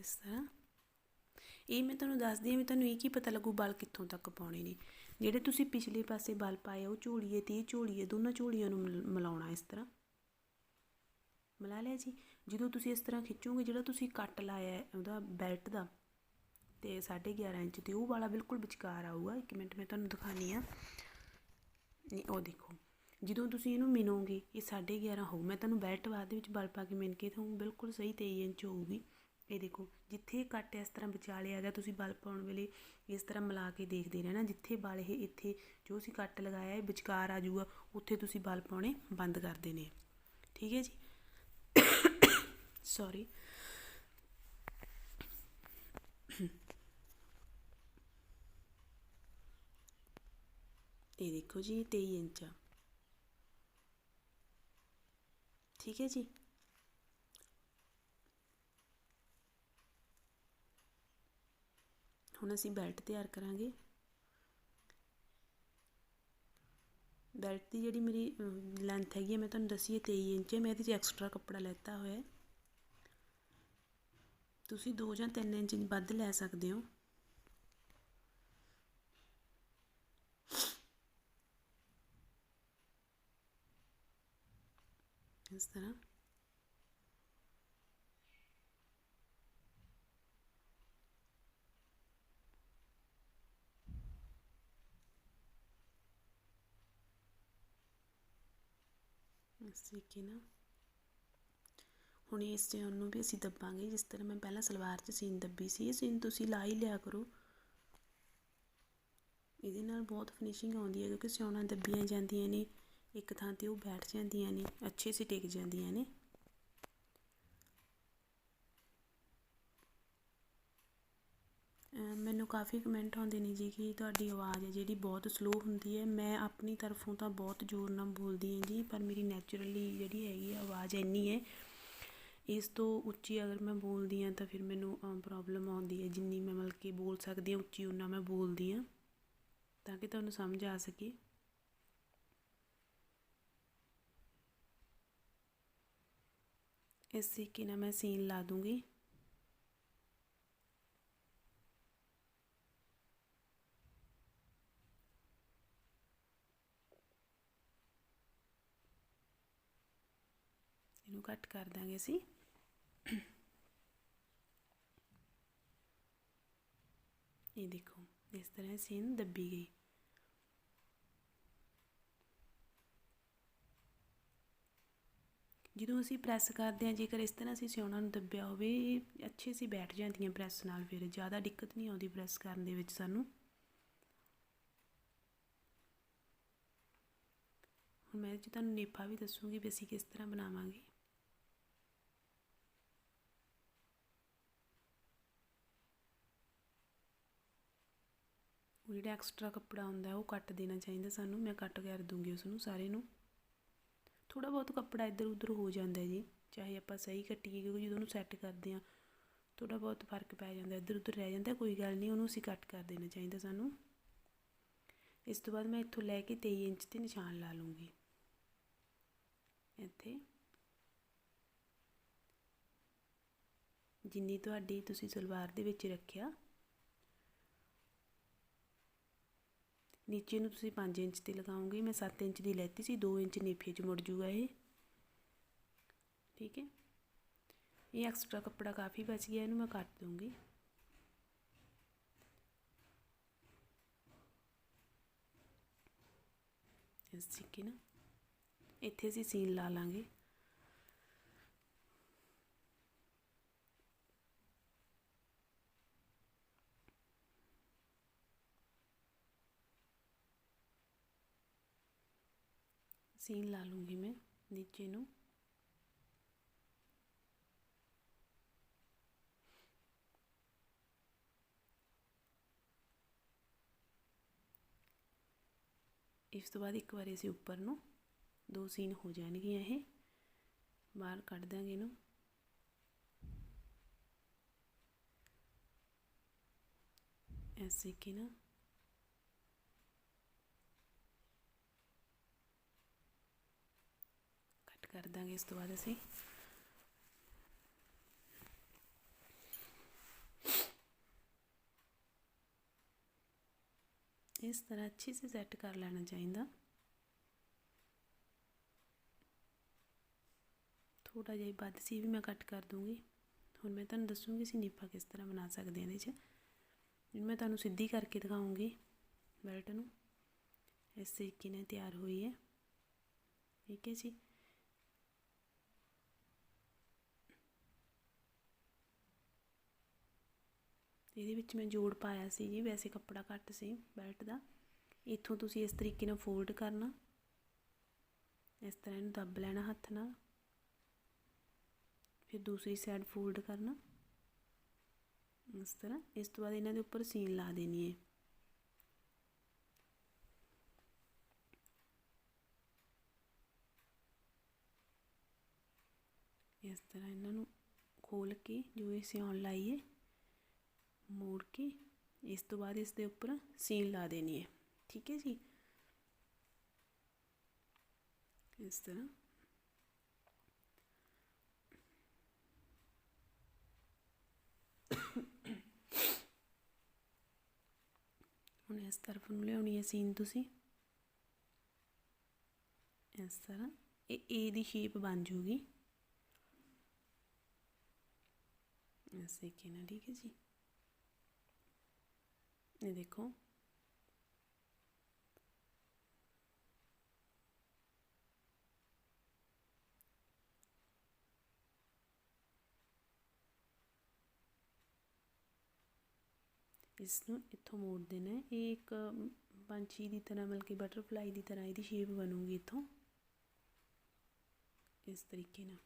इस तरह ये मैं तुहानू दसदी हाँ भी तुहानू ये पता लगू बाल कित्थों तक पाने ने। जिहड़े तुसीं पिछले पासे बाल पाए वो झोलीए ते झोलीए दोनों झोलियां नूं मिलाउणा। इस तरह मिला लिया जी। जो तुसीं इस तरह खिच्चोगे जिहड़ा तुसीं कट लाया है उहदा बैल्ट दा ते 11.5 इंच ते वो वाला बिल्कुल विचकार आऊगा। एक मिनट मैं तुहानू दिखानी हाँ। वो देखो जो तुसीं इहनूं मिनोगे ये 11.5 होऊ। मैं तुहानू बैल्ट बाद विच बाल पा के मिन के दिखाऊँ, बिल्कुल सही 23 इंच होऊगी। ये देखो जिथे कट इस तरह विचाले आ गया, तुसीं बाल पाउण वेले इस तरह मिला के देखते रहना। जिथे बाल ये इत्थे जो असीं कट लगाया है विचकार आ जाऊगा, उत्थे तुसीं बाल पाउणे बंद कर देने। ठीक है जी। सॉरी। ये देखो जी 23 इंच आ। ठीक है जी। हुण असीं बैल्ट तैयार करांगे। बैल्ट की जिहड़ी मेरी लेंथ हैगी मैं तुहानू दसी है 23 इंच है। मैं इहदे एक्सट्रा कपड़ा लैता होया है, तुसीं 2 जां 3 इंच वध लै सकदे हो। इस तरह इस तरीके ना ਹੁਣ ਇਸ ਸਿਉਣ ਨੂੰ ਵੀ ਅਸੀਂ ਦੱਬਾਂਗੇ। ਜਿਸ ਤਰ੍ਹਾਂ ਮੈਂ ਪਹਿਲਾਂ ਸਲਵਾਰ 'ਚ ਸੀਨ ਦੱਬੀ ਸੀ, ਇਹ ਸੀਨ ਤੁਸੀਂ ਲਾ ਹੀ ਲਿਆ ਕਰੋ। ਇਹਦੇ ਨਾਲ ਬਹੁਤ ਫਿਨਿਸ਼ਿੰਗ ਆਉਂਦੀ ਹੈ, ਕਿਉਂਕਿ ਸਿਉਣਾ ਦੱਬੀਆਂ ਜਾਂਦੀਆਂ ਨੇ, ਇੱਕ ਥਾਂ 'ਤੇ ਉਹ ਬੈਠ ਜਾਂਦੀਆਂ ਨੇ, ਅੱਛੇ ਸੇ ਟਿਕ ਜਾਂਦੀਆਂ ਨੇ। ਮੈਨੂੰ ਕਾਫੀ ਕਮੈਂਟ ਆਉਂਦੇ ਨੇ ਜੀ ਕਿ ਤੁਹਾਡੀ ਆਵਾਜ਼ ਹੈ ਜਿਹੜੀ ਬਹੁਤ ਸਲੋ ਹੁੰਦੀ ਹੈ। ਮੈਂ ਆਪਣੀ ਤਰਫੋਂ ਤਾਂ ਬਹੁਤ ਜ਼ੋਰ ਨਾਲ ਬੋਲਦੀ ਹਾਂ ਜੀ, ਪਰ ਮੇਰੀ ਨੈਚੁਰਲੀ ਜਿਹੜੀ ਹੈਗੀ ਆ ਆਵਾਜ਼ ਇੰਨੀ ਹੈ। ਇਸ ਤੋਂ ਉੱਚੀ ਅਗਰ ਮੈਂ ਬੋਲਦੀ ਹਾਂ ਤਾਂ ਫਿਰ ਮੈਨੂੰ ਪ੍ਰੋਬਲਮ ਆਉਂਦੀ ਹੈ। ਜਿੰਨੀ ਮੈਂ ਮਤਲਬ ਕਿ ਬੋਲ ਸਕਦੀ ਹਾਂ ਉੱਚੀ, ਓਨਾ ਮੈਂ ਬੋਲਦੀ ਹਾਂ, ਤਾਂ ਕਿ ਤੁਹਾਨੂੰ ਸਮਝ ਆ ਸਕੇ। ਇਸ ਤਰੀਕੇ ਨਾਲ ਮੈਂ ਸੀਨ ਲਾ ਦੂँਗੀ। ਇਹਨੂੰ ਕੱਟ ਕਰ ਦਾਂਗੇ ਅਸੀਂ। ਇਹ ਦੇਖੋ, ਇਸ ਤਰ੍ਹਾਂ ਸੀਨ ਦੱਬੀ ਗਈ। ਜਦੋਂ ਅਸੀਂ ਪ੍ਰੈਸ ਕਰਦੇ ਹਾਂ, ਜੇਕਰ ਇਸ ਤਰ੍ਹਾਂ ਅਸੀਂ ਸਿਉਣਾ ਨੂੰ ਦੱਬਿਆ ਹੋਵੇ, ਇਹ ਅੱਛੇ ਸੇ ਬੈਠ ਜਾਂਦੀਆਂ ਪ੍ਰੈਸ ਨਾਲ, ਫਿਰ ਜ਼ਿਆਦਾ ਦਿੱਕਤ ਨਹੀਂ ਆਉਂਦੀ ਪ੍ਰੈਸ ਕਰਨ ਦੇ ਵਿੱਚ ਸਾਨੂੰ। ਹੁਣ ਮੈਂ ਜੀ ਤੁਹਾਨੂੰ ਨੇਫਾ ਵੀ ਦੱਸੂਗੀ ਵੀ ਅਸੀਂ ਕਿਸ ਤਰ੍ਹਾਂ ਬਣਾਵਾਂਗੇ। ਉਹ ਜਿਹੜਾ ਐਕਸਟਰਾ ਕੱਪੜਾ ਹੁੰਦਾ ਉਹ ਕੱਟ ਦੇਣਾ ਚਾਹੀਦਾ ਸਾਨੂੰ। ਮੈਂ ਕੱਟ ਕਰ ਦੂੰਗੀ ਉਸ ਨੂੰ ਸਾਰੇ ਨੂੰ। ਥੋੜ੍ਹਾ ਬਹੁਤ ਕੱਪੜਾ ਇੱਧਰ ਉੱਧਰ ਹੋ ਜਾਂਦਾ ਜੀ, ਚਾਹੇ ਆਪਾਂ ਸਹੀ ਕੱਟੀਏ, ਕਿਉਂਕਿ ਜਦੋਂ ਉਹਨੂੰ ਸੈੱਟ ਕਰਦੇ ਹਾਂ ਥੋੜ੍ਹਾ ਬਹੁਤ ਫਰਕ ਪੈ ਜਾਂਦਾ, ਇੱਧਰ ਉੱਧਰ ਰਹਿ ਜਾਂਦਾ, ਕੋਈ ਗੱਲ ਨਹੀਂ, ਉਹਨੂੰ ਅਸੀਂ ਕੱਟ ਕਰ ਦੇਣਾ ਚਾਹੀਦਾ ਸਾਨੂੰ। ਇਸ ਤੋਂ ਬਾਅਦ ਮੈਂ ਇੱਥੋਂ ਲੈ ਕੇ 23 ਇੰਚ 'ਤੇ ਨਿਸ਼ਾਨ ਲਾ ਲੂੰਗੀ। ਇੱਥੇ ਜਿੰਨੀ ਤੁਹਾਡੀ ਤੁਸੀਂ ਸਲਵਾਰ ਦੇ ਵਿੱਚ ਰੱਖਿਆ, ਨੀਚੇ ਨੂੰ ਤੁਸੀਂ 5 ਇੰਚ 'ਤੇ ਲਗਾਓਗੇ। ਮੈਂ 7 ਇੰਚ ਦੀ ਲੈਤੀ ਸੀ, 2 ਇੰਚ ਨੇਫੇ 'ਚ ਮੁੜ ਜੂਗਾ ਇਹ, ਠੀਕ ਹੈ। ਇਹ ਐਕਸਟਰਾ ਕੱਪੜਾ ਕਾਫੀ ਬਚ ਗਿਆ, ਇਹਨੂੰ ਮੈਂ ਕੱਟ ਦੂੰਗੀ। ਇਸ ਤਰੀਕੇ ਨਾਲ ਇੱਥੇ ਅਸੀਂ ਸੀਨ ਲਾ ਲਾਂਗੇ। ਸੀਨ ਲਾ ਲੂੰਗੀ ਮੈਂ ਨੀਚੇ ਨੂੰ। ਇਸ ਤੋਂ ਬਾਅਦ ਇੱਕ ਵਾਰੀ ਅਸੀਂ ਉੱਪਰ ਨੂੰ 2 ਸੀਨ ਹੋ ਜਾਣਗੀਆਂ, ਇਹ ਬਾਹਰ ਕੱਢ ਦਾਂਗੇ ਇਹਨੂੰ। ਇਸ ਤਰੀਕੇ ਨਾਲ ਕੱਟ ਕਰ ਦਾਂਗੇ। ਇਸ ਤੋਂ ਬਾਅਦ ਅਸੀਂ ਇਸ ਤਰ੍ਹਾਂ ਅੱਛੇ ਸੇ ਸੈੱਟ ਕਰ ਲੈਣਾ ਚਾਹੀਦਾ। ਥੋੜ੍ਹਾ ਜਿਹਾ ਵੱਧ ਸੀ ਵੀ ਮੈਂ ਕੱਟ ਕਰ ਦੂੰਗੀ। ਹੁਣ ਮੈਂ ਤੁਹਾਨੂੰ ਦੱਸੂੰਗੀ ਅਸੀਂ ਨੀਫਾ ਕਿਸ ਤਰ੍ਹਾਂ ਬਣਾ ਸਕਦੇ ਹਾਂ ਇਹਦੇ 'ਚ। ਮੈਂ ਤੁਹਾਨੂੰ ਸਿੱਧੀ ਕਰਕੇ ਦਿਖਾਊਂਗੀ ਬੈਲਟ ਨੂੰ। ਇਸ ਤਰੀਕੇ ਨਾਲ ਤਿਆਰ ਹੋਈ ਹੈ, ਠੀਕ ਹੈ ਜੀ। ਇਹਦੇ ਵਿੱਚ ਮੈਂ ਜੋੜ ਪਾਇਆ ਸੀ ਜੀ, ਵੈਸੇ ਕੱਪੜਾ ਘੱਟ ਸੀ ਬੈਲਟ ਦਾ। ਇੱਥੋਂ ਤੁਸੀਂ ਇਸ ਤਰੀਕੇ ਨਾਲ ਫੋਲਡ ਕਰਨਾ, ਇਸ ਤਰ੍ਹਾਂ ਇਹਨੂੰ ਦੱਬ ਲੈਣਾ ਹੱਥ ਨਾਲ, ਫਿਰ ਦੂਸਰੀ ਸਾਈਡ ਫੋਲਡ ਕਰਨਾ ਇਸ ਤਰ੍ਹਾਂ। ਇਸ ਤੋਂ ਬਾਅਦ ਇਹਨਾਂ ਦੇ ਉੱਪਰ ਸੀਨ ਲਾ ਦੇਣੀ ਹੈ। ਇਸ ਤਰ੍ਹਾਂ ਇਹਨਾਂ ਨੂੰ ਖੋਲ੍ਹ ਕੇ ਜੋ ਇਹ ਸਿਉਣ ਲਾਈ ਹੈ ਮੋੜ ਕੇ, ਇਸ ਤੋਂ ਬਾਅਦ ਇਸ ਦੇ ਉੱਪਰ ਸੀਨ ਲਾ ਦੇਣੀ ਹੈ, ਠੀਕ ਹੈ ਜੀ। ਇਸ ਤਰ੍ਹਾਂ ਹੁਣ ਇਸ ਤਰਫ ਨੂੰ ਲਿਆਉਣੀ ਹੈ ਸੀਨ ਤੁਸੀਂ। ਇਸ ਤਰ੍ਹਾਂ ਇਹ ਏ ਦੀ ਸ਼ੇਪ ਬਣ ਜੂਗੀ ਇਸ ਤਰੀਕੇ ਨਾਲ, ਠੀਕ ਹੈ ਜੀ। ਇਹ ਦੇਖੋ इस नूं इत्थों मोड़ देना है। ये एक पंछी की तरह मतलब कि बटरफ्लाई की तरह इसकी शेप बनूगी इत्थों इस तरीके नाल।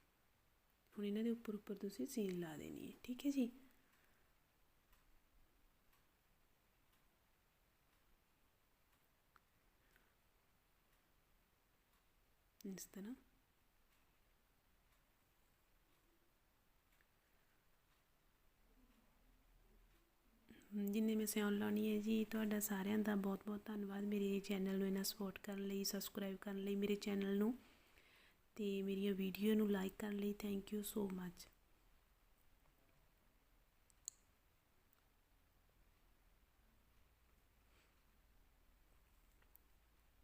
हुण इन्हां दे उपर उपर तुसीं सीन ला देनी है। ठीक है जी। इस तरह जिन्ने मैं सिउण लाउणी है जी। तुहाडा सारिਆਂ ਦਾ बहुत बहुत धन्नवाद मेरे चैनल ਨੂੰ इन्ना सपोर्ट करने ਲਈ, सबसक्राइब करने ਲਈ मेरे चैनल ਨੂੰ ਤੇ ਮੇਰੀਆਂ ਵੀਡੀਓ ਨੂੰ ਲਾਈਕ ਕਰਨ ਲਈ। Thank you so much.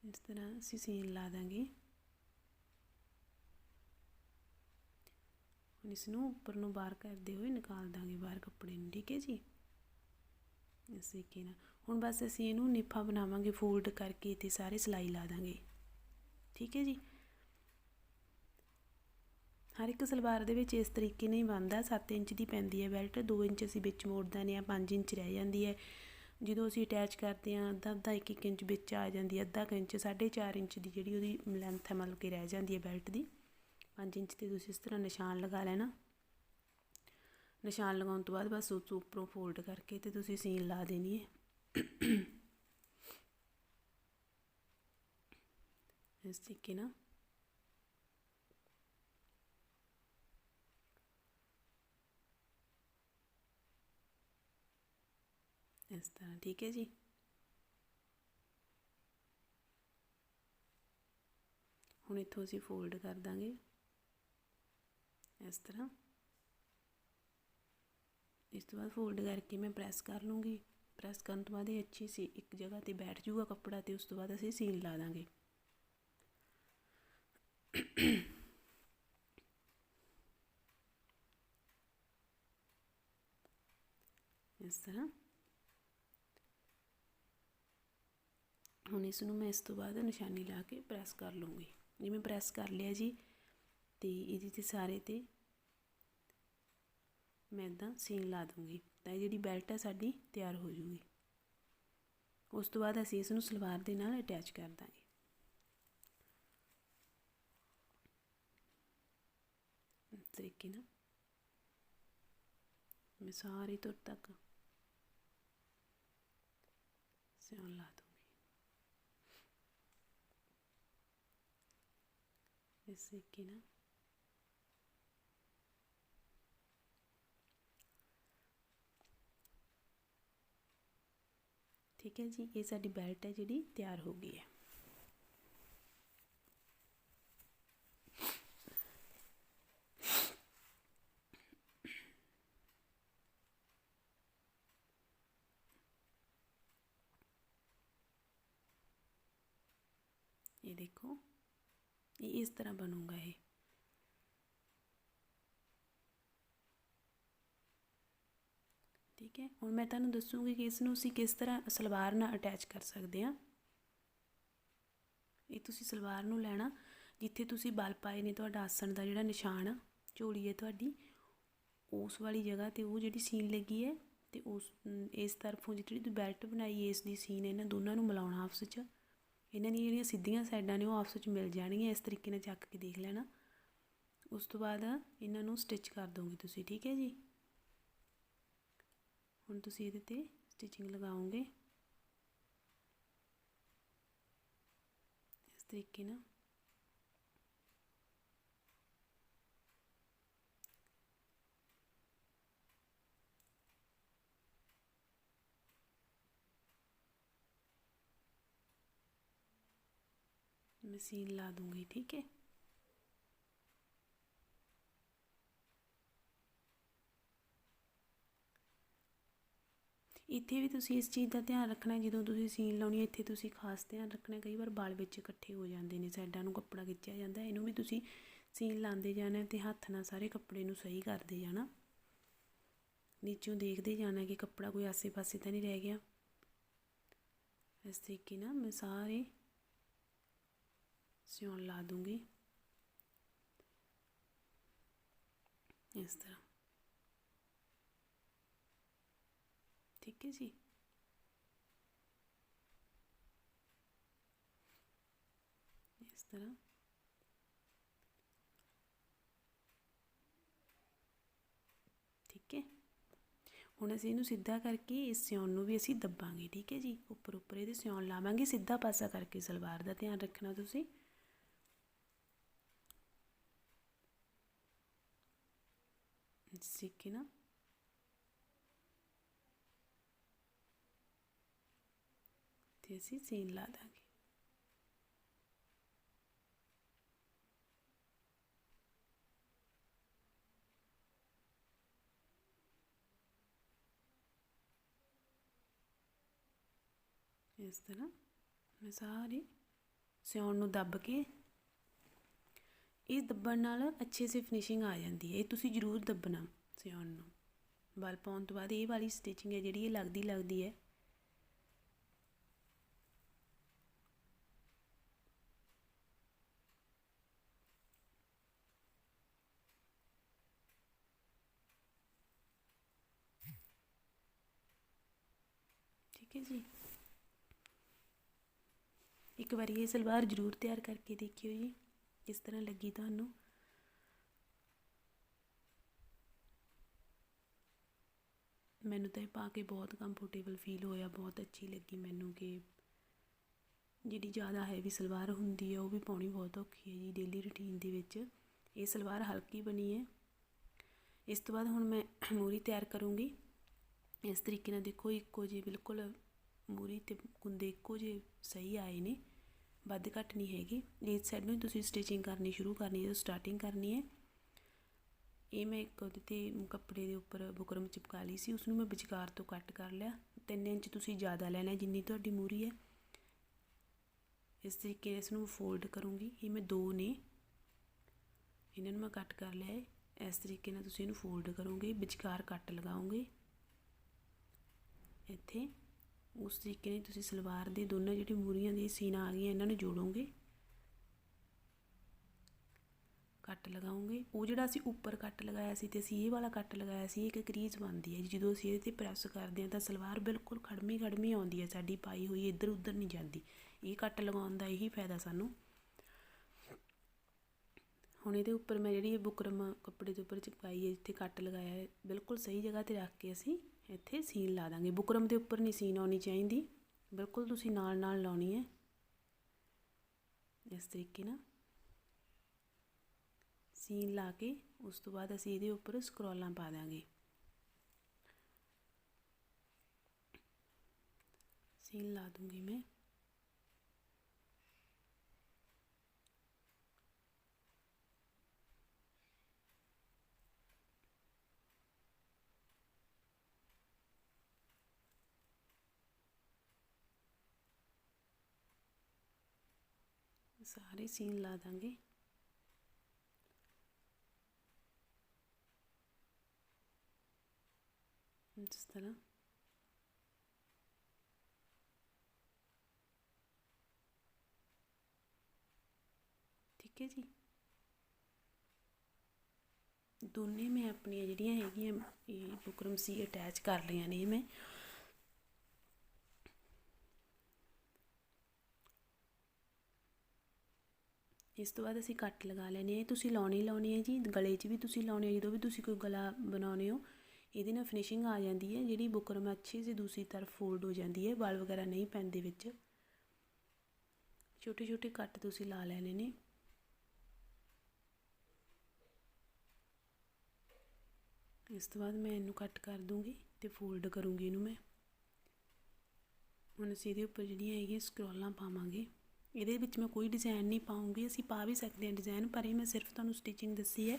इस तरह ਅਸੀਂ ਸੀਨ ਲਾ ਦਾਂਗੇ। ਹੁਣ ਇਸ ਨੂੰ ਉੱਪਰ ਨੂੰ ਬਾਹਰ ਕਰਦੇ ਹੋਏ ਨਿਕਾਲ ਦਾਂਗੇ ਬਾਹਰ ਕੱਪੜੇ ਨੂੰ। ਠੀਕ ਹੈ ਜੀ। इस तरीके नाल हुण बस असीं इहनूं निफा बनावांगे फोल्ड करके ते सारे सिलाई ला देंगे। ठीक है जी। हर एक सलवार दे विच इस तरीके नहीं बनता। 7 इंच की पैंदी है बेल्ट, 2 इंच असीं विच मोड़ दिंदे हां, 5 इंच रह जाती है। ਜਦੋਂ ਅਸੀਂ ਅਟੈਚ ਕਰਦੇ ਹਾਂ ਅੱਧਾ ਅੱਧਾ 1 ਇੰਚ ਵਿੱਚ ਆ ਜਾਂਦੀ ਹੈ, ਅੱਧਾ ਕੁ ਇੰਚ 4.5 ਇੰਚ ਦੀ ਜਿਹੜੀ ਉਹਦੀ ਲੈਂਥ ਹੈ ਮਤਲਬ ਕਿ ਰਹਿ ਜਾਂਦੀ ਹੈ ਬੈਲਟ ਦੀ। 5 ਇੰਚ 'ਤੇ ਤੁਸੀਂ ਇਸ ਤਰ੍ਹਾਂ ਨਿਸ਼ਾਨ ਲਗਾ ਲੈਣਾ। ਨਿਸ਼ਾਨ ਲਗਾਉਣ ਤੋਂ ਬਾਅਦ ਬਸ ਉਸ ਉੱਪਰੋਂ ਫੋਲਡ ਕਰਕੇ ਤੇ ਤੁਸੀਂ ਸੀਨ ਲਾ ਦੇਣੀ ਹੈ ਇਸ ਤਰੀਕੇ ਨਾਲ। इस तरह ठीक है जी। हुण इत्थों असीं फोल्ड कर देंगे इस तरह। इस तो बाद फोल्ड करके मैं प्रैस कर लूँगी। प्रैस करने तो बाद ये अच्छी सी एक जगह ते बैठ जूगा कपड़ा, तो उस तो बाद असीं सीन ला देंगे। इस तरह ਹੁਣ ਇਸ ਨੂੰ मैं इस तो बाद निशानी ला के प्रैस कर लूँगी। जिवें प्रैस कर लिया जी, तो ये ते सारे ते मैं इदां सीन ला दूँगी तो जी बैल्ट है साडी तैयार हो जूगी। उस तो बाद असीं इसनूं सलवार दे नाल अटैच कर देंगे। इस तरीके नाल मैं सारी तुर तक सिउण ला दूँगी इस तरीके नाल। ठीक है जी। ये साडी बैल्ट है जिहड़ी तैयार हो गई है। ये देखो ये इस तरह बनूंगा ये। ठीक है। हुण मैं तुहानूं दसूँगी कि इसनूं असीं किस तरह सलवार नाल अटैच कर सकते हैं। ये तुसीं सलवार नूं लैना जिथे तुसीं बल पाए ने, तुहाडा आसन का जिहड़ा निशान आ झोली है तुहाडी, उस वाली जगह ते वो जिहड़ी सीन लगी है ते उस इस तरफों जिहड़ी बैल्ट बनाई है इसकी सीन इन्हां दोनों नूं मिलाउणा आपस च। इन्हां दी जिहड़ियां सीधियां साइडां ने वो आपस च मिल जाणगीआं। इस तरीके नाल चक के देख लेना। उस तो बाद इन्हां नूं स्टिच कर दोगे तुसीं। ठीक है जी। हुण तुसीं इहदे ते स्टिचिंग लगाओगे इस तरीके नाल। मैं सीन ला दूँगी। ठीक है। इत्थे भी तुसीं इस चीज़ का ध्यान रखना जो तुसीं सीन लाउणी है। इत्थे तुसीं खास ध्यान रखना, कई बार बाल विच इकट्ठे हो जाते हैं, साइडां नूं कपड़ा खिंचिया जाता है। इनूं भी तुसीं सीन लाते जाना ते हत्थ नाल सारे कपड़े नूं सही करते जाना। नीचों देखते जाना कि कपड़ा कोई आसे पासे तो नहीं रह गया। इस तरीके नाल मैं सारे सिउण ला दूँगी इस तरह। ठीक है जी। तरह ठीक है। ਹੁਣ ਅਸੀਂ ਇਹਨੂੰ ਸਿੱਧਾ ਕਰਕੇ ਇਸ ਸਿਉਣ ਨੂੰ ਵੀ ਅਸੀਂ ਦੱਬਾਂਗੇ। ਠੀਕ ਹੈ ਜੀ, ਉੱਪਰ ਉੱਪਰ ਇਹਦੇ ਸਿਉਣ ਲਾਵਾਂਗੇ ਸਿੱਧਾ ਪਾਸਾ ਕਰਕੇ। ਸਲਵਾਰ ਦਾ ਧਿਆਨ ਰੱਖਣਾ ਤੁਸੀਂ। ਸਿੱਖ ਕੇ ਨਾ ਤੇ ਅਸੀਂ ਸੀਨ ਲਾ ਦਾਂਗੇ। ਇਸ ਤਰ੍ਹਾਂ ਮੈਂ ਸਾਰੇ ਸਿਉਣ ਨੂੰ ਦੱਬ ਕੇ, ਇਹ ਦੱਬਣ ਨਾਲ ਅੱਛੇ ਸੇ ਫਿਨਿਸ਼ਿੰਗ ਆ ਜਾਂਦੀ ਹੈ। ਇਹ ਤੁਸੀਂ ਜ਼ਰੂਰ ਦੱਬਣਾ ਸਿਉਣ ਨੂੰ। ਵਲ ਪਾਉਣ ਤੋਂ ਬਾਅਦ ਇਹ ਵਾਲੀ ਸਟਿਚਿੰਗ ਹੈ ਜਿਹੜੀ ਇਹ ਲੱਗਦੀ ਹੈ। ठीक है जी, एक बार ये सलवार जरूर तैयार करके देखियो जी किस तरह लगी तुहानू। मैनू तो पा के बहुत कंफर्टेबल फील होया, बहुत अच्छी लगी मैनू। कि जिहड़ी ज़्यादा हैवी सलवार हुंदी है वो भी पाउणी बहुत औखी है जी डेली रूटीन दे विच। ये सलवार हल्की बनी है। इस तो बाद हुण मैं मूरी तैयार करूँगी। इस तरीके नाल देखो इक्को जे बिल्कुल मूरी ते कुंदे इक्को जे सही आए ने, वध घट नहीं हैगी। इस साइड नूं तुसीं स्टिचिंग करनी शुरू करनी है, स्टार्टिंग करनी है। ये मैं एक ते कपड़े दे उपर बुकरम चिपका ली सी, उसनूं मैं विचकार तो कट कर लिया। 3 इंच तुसीं ज़्यादा लैना जिन्नी तुहाडी मूरी है। इस तरीके इसनूं फोल्ड करूँगी। ये मैं 2 ने इन्हां नूं मैं कट कर लिया है। इस तरीके नाल तुसीं इहनूं फोल्ड करोगे, विचकार कट लगाओगे इत्थे। उस तरीके ने तुसीं सलवार दे दोनों जिहड़ी मूरियां दी सीना आ गई इन्हां नूं जोड़ोगे, कट लगाओगे। वो जिहड़ा असीं उपर कट लगाया सी ते असीं ये वाला कट लगाया सी, एक क्रीज बनदी है जदों असीं इहदे ते प्रैस करदे हां तां सलवार बिल्कुल खड़मी खड़मी आउंदी है साडी पाई होई, इधर उधर नहीं जाती। ये कट लगाउण दा यही फायदा सानूं। हुण इहदे उपर मैं जिहड़ी बुकरम कपड़े दे उपर चिपकाई है, जिथे कट लगाया है बिल्कुल सही जगह ते रख के असीं इत्थे सीन ला देंगे। बुकरम के उपर नहीं सीन आनी चाहिए, बिल्कुल तुसीं नाल नाल लाउणी है। इस तरीके ना सीन ला के उस तो बाद असीं इहदे उपर स्क्रॉलां पा देंगे। सीन ला दूँगी मैं। सारे सीन ला देंगे। इस तरह ठीक है जी। दोने मैं अपनी जिहड़ियां हैगियां बुकरम सी अटैच कर लियां ने मैं। इस तो बाद असीं कट लगा लैने। तुसीं लाउणी है जी, गले 'च भी तुसीं लाउणी है। जदों भी तुसीं कोई गला बनाउने हो इहदे नाल फिनिशिंग आ जाती है। जिहड़ी बुकरम अच्छे से दूसरी तरफ फोल्ड हो जाती है, वाल वगैरह नहीं पैंदे विच। छोटे छोटे कट तुसीं ला लैने ने। इस तो बाद मैं इनू कट कर दूँगी तो फोल्ड करूँगी इनू मैं। हुण असीं इहदे उपर जिहड़ियां हैगियां स्क्रॉलां पावांगे। ਇਹਦੇ ਵਿੱਚ मैं कोई डिज़ाइन नहीं पाऊँगी, असीं पा भी सकते हैं डिज़ाइन, पर ये मैं सिर्फ तुहानूं स्टिचिंग दसी है।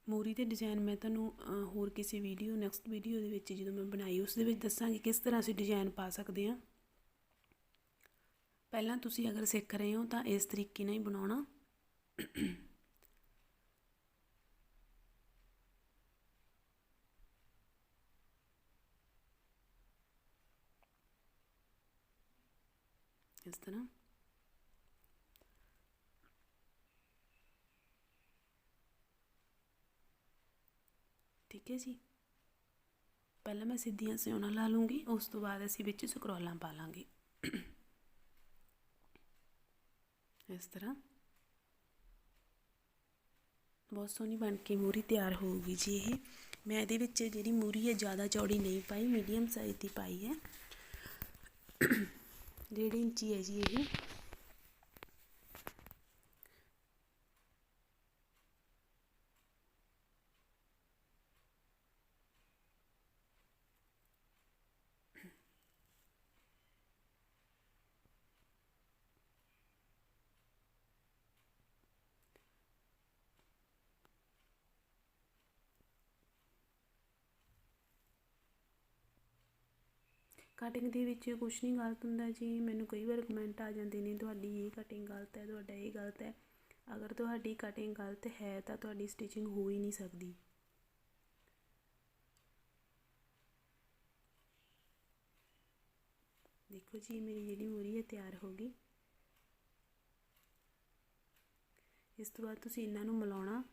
मूरी ते डिज़ाइन मैं तुहानूं होर किसी वीडियो नैक्सट वीडियो दे विच जदों मैं बनाई उस दे विच दस्सांगी किस तरह असीं डिज़ाइन पा सकते हैं। पहलां तुसीं अगर सिख रहे हो तां इस तरीके नाल ही बनाउणा। इस तरह ठीक है जी। पहले मैं सीधियां सिउणां ला लूँगी, उस तो बाद असीं विच स्क्रॉलां पा लांगे। ਇਸ ਤਰ੍ਹਾਂ ਬਹੁਤ ਸੋਹਣੀ ਬਣ ਕੇ ਮੂਰੀ ਤਿਆਰ ਹੋਊਗੀ ਜੀ। ਇਹ ਮੈਂ ਇਹਦੇ ਵਿੱਚ ਜਿਹੜੀ ਮੂਰੀ ਹੈ ਜ਼ਿਆਦਾ ਚੌੜੀ ਨਹੀਂ ਪਾਈ, ਮੀਡੀਅਮ ਸਾਈਜ਼ ਦੀ ਪਾਈ ਹੈ। 1.5 ਇੰਚੀ ਹੈ ਜੀ ਇਹ। ਕਟਿੰਗ ਦੇ ਵਿੱਚ ਕੁਛ ਨਹੀਂ ਗਲਤ ਹੁੰਦਾ ਜੀ। ਮੈਨੂੰ ਕਈ ਵਾਰ ਕਮੈਂਟ ਆ ਜਾਂਦੇ ਨੇ ਤੁਹਾਡੀ ਇਹ ਕਟਿੰਗ ਗਲਤ ਹੈ, ਤੁਹਾਡਾ ਇਹ ਗਲਤ ਹੈ। ਅਗਰ ਤੁਹਾਡੀ ਕਟਿੰਗ ਗਲਤ ਹੈ ਤਾਂ ਤੁਹਾਡੀ ਸਟਿਚਿੰਗ ਹੋ ਹੀ ਨਹੀਂ ਸਕਦੀ। ਦੇਖੋ ਜੀ ਮੇਰੀ ਜਿਹੜੀ ਮੂਰੀ ਹੈ ਤਿਆਰ ਹੋ ਗਈ। ਇਸ ਤੋਂ ਬਾਅਦ ਤੁਸੀਂ ਇਹਨਾਂ ਨੂੰ ਮਿਲਾਉਣਾ।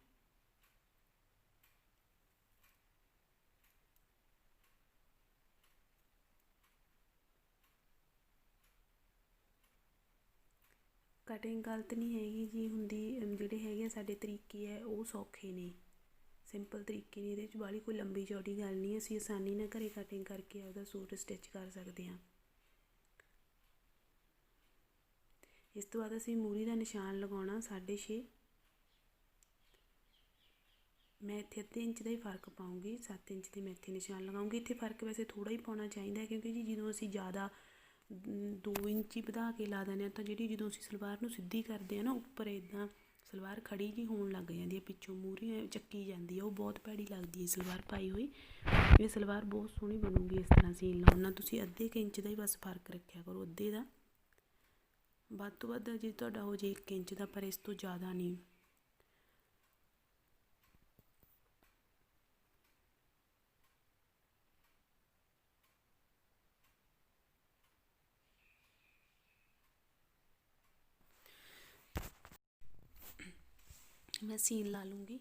ਕਟਿੰਗ ਗਲਤ ਨਹੀਂ ਹੈਗੀ ਜੀ ਹੁੰਦੀ, ਜਿਹੜੇ ਹੈਗੇ ਸਾਡੇ ਤਰੀਕੇ ਹੈ ਉਹ ਸੌਖੇ ਨੇ, ਸਿੰਪਲ ਤਰੀਕੇ ਨੇ। ਇਹਦੇ 'ਚ ਬਾਹਲੀ ਕੋਈ ਲੰਬੀ ਚੌੜੀ ਗੱਲ ਨਹੀਂ, ਅਸੀਂ ਆਸਾਨੀ ਨਾਲ ਘਰੇ ਕਟਿੰਗ ਕਰਕੇ ਆਪਦਾ ਸੂਟ ਸਟਿਚ ਕਰ ਸਕਦੇ ਹਾਂ। ਇਸ ਤੋਂ ਬਾਅਦ ਅਸੀਂ ਮੂਰੀ ਦਾ ਨਿਸ਼ਾਨ ਲਗਾਉਣਾ 6.5। ਮੈਂ ਇੱਥੇ ਅੱਧੇ ਇੰਚ ਦਾ ਹੀ ਫ਼ਰਕ ਪਾਊਂਗੀ, 7 ਇੰਚ ਦੇ ਮੈਂ ਇੱਥੇ ਨਿਸ਼ਾਨ ਲਗਾਊਂਗੀ। ਇੱਥੇ ਫ਼ਰਕ ਵੈਸੇ ਥੋੜ੍ਹਾ ਹੀ ਪਾਉਣਾ ਚਾਹੀਦਾ ਕਿਉਂਕਿ ਜੀ ਜਦੋਂ ਅਸੀਂ ਜ਼ਿਆਦਾ 2 ਇੰਚ ਹੀ ਵਧਾ ਕੇ ਲਾ ਦਿੰਦੇ ਹਾਂ ਤਾਂ ਜਿਹੜੀ ਜਦੋਂ ਅਸੀਂ ਸਲਵਾਰ ਨੂੰ ਸਿੱਧੀ ਕਰਦੇ ਹਾਂ ਨਾ, ਉੱਪਰ ਇੱਦਾਂ ਸਲਵਾਰ ਖੜੀ ਜਿਹੀ ਹੋਣ ਲੱਗ ਜਾਂਦੀ ਹੈ, ਪਿੱਛੋਂ ਮੂਹਰੀ ਚੱਕੀ ਜਾਂਦੀ ਹੈ, ਉਹ ਬਹੁਤ ਭੈੜੀ ਲੱਗਦੀ ਹੈ ਸਲਵਾਰ ਪਾਈ ਹੋਈ। ਇਹ ਸਲਵਾਰ ਬਹੁਤ ਸੋਹਣੀ ਬਣੂਗੀ ਇਸ ਤਰ੍ਹਾਂ ਸੀਨ ਲਾਉਣ ਨਾਲ। ਤੁਸੀਂ ਅੱਧੇ ਕੁ ਇੰਚ ਦਾ ਹੀ ਬਸ ਫ਼ਰਕ ਰੱਖਿਆ ਕਰੋ, ਅੱਧੇ ਦਾ। ਵੱਧ ਤੋਂ ਵੱਧ ਜੇ ਤੁਹਾਡਾ ਹੋ ਜੇ 1 ਇੰਚ ਦਾ, ਪਰ ਇਸ ਤੋਂ ਜ਼ਿਆਦਾ ਨਹੀਂ। मैं सीन ला लूँगी।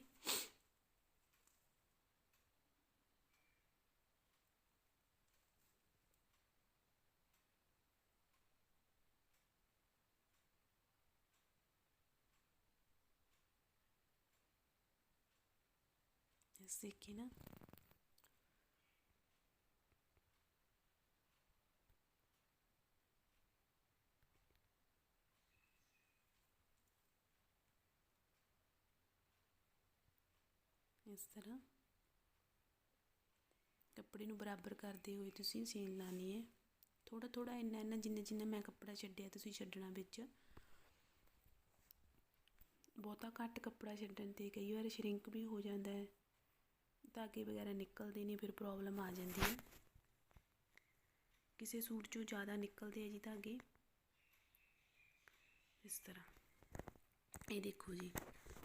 इस तरीके ना इस तरह ਕੱਪੜੇ ਨੂੰ ਬਰਾਬਰ ਕਰਦੇ ਹੋਏ ਤੁਸੀਂ ਸੀਨ ਲਾਉਣੀ ਹੈ। ਥੋੜ੍ਹਾ ਥੋੜ੍ਹਾ ਇੰਨਾ ਜਿੰਨਾ ਜਿੰਨਾ ਮੈਂ ਕੱਪੜਾ ਛੱਡਿਆ ਤੁਸੀਂ ਛੱਡਣਾ ਵਿੱਚ। ਬਹੁਤਾ ਘੱਟ ਕੱਪੜਾ ਛੱਡਣ 'ਤੇ ਕਈ ਵਾਰ ਸ਼ਰਿੰਕ ਵੀ ਹੋ ਜਾਂਦਾ ਹੈ, ਧਾਗੇ ਵਗੈਰਾ ਨਿਕਲਦੇ ਨੇ, ਫਿਰ ਪ੍ਰੋਬਲਮ ਆ ਜਾਂਦੀ ਹੈ। ਕਿਸੇ ਸੂਟ 'ਚੋਂ ਜ਼ਿਆਦਾ ਨਿਕਲਦੇ ਆ ਜੀ ਧਾਗੇ, ਇਸ ਤਰ੍ਹਾਂ। ਇਹ ਦੇਖੋ ਜੀ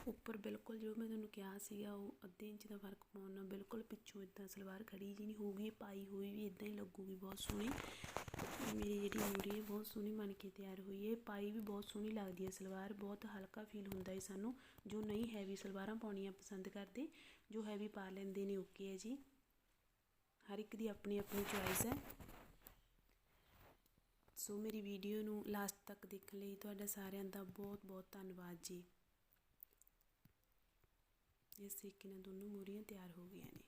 ਉੱਪਰ ਬਿਲਕੁਲ ਜੋ ਮੈਂ ਤੁਹਾਨੂੰ ਕਿਹਾ ਸੀਗਾ, ਉਹ ਅੱਧੇ ਇੰਚ ਦਾ ਫ਼ਰਕ ਪਾਉਣ ਨਾਲ ਬਿਲਕੁਲ ਪਿੱਛੋਂ ਇੱਦਾਂ ਸਲਵਾਰ ਖੜੀ ਜਿਹੀ ਨਹੀਂ ਹੋਊਗੀ, ਪਾਈ ਹੋਈ ਵੀ ਇੱਦਾਂ ਹੀ ਲੱਗੂਗੀ ਬਹੁਤ ਸੋਹਣੀ। ਮੇਰੀ ਜਿਹੜੀ ਮੂਰੀ ਹੈ ਬਹੁਤ ਸੋਹਣੀ ਬਣ ਕੇ ਤਿਆਰ ਹੋਈ ਹੈ। ਪਾਈ ਵੀ ਬਹੁਤ ਸੋਹਣੀ ਲੱਗਦੀ ਹੈ ਸਲਵਾਰ, ਬਹੁਤ ਹਲਕਾ ਫੀਲ ਹੁੰਦਾ ਹੈ ਸਾਨੂੰ। ਜੋ ਨਹੀਂ ਹੈਵੀ ਸਲਵਾਰਾਂ ਪਾਉਣੀਆਂ ਪਸੰਦ ਕਰਦੇ, ਜੋ ਹੈਵੀ ਪਾ ਲੈਂਦੇ ਨੇ, ਓਕੇ ਹੈ ਜੀ। ਹਰ ਇੱਕ ਦੀ ਆਪਣੀ ਆਪਣੀ ਚੋਇਸ ਹੈ। ਸੋ ਮੇਰੀ ਵੀਡੀਓ ਨੂੰ ਲਾਸਟ ਤੱਕ ਦੇਖਣ ਲਈ ਤੁਹਾਡਾ ਸਾਰਿਆਂ ਦਾ ਬਹੁਤ ਬਹੁਤ ਧੰਨਵਾਦ ਜੀ। ਇਸ ਤਰੀਕੇ ਨਾਲ ਦੋਨੋਂ ਮੂਰੀਆਂ ਤਿਆਰ ਹੋ ਗਈਆਂ ਨੇ।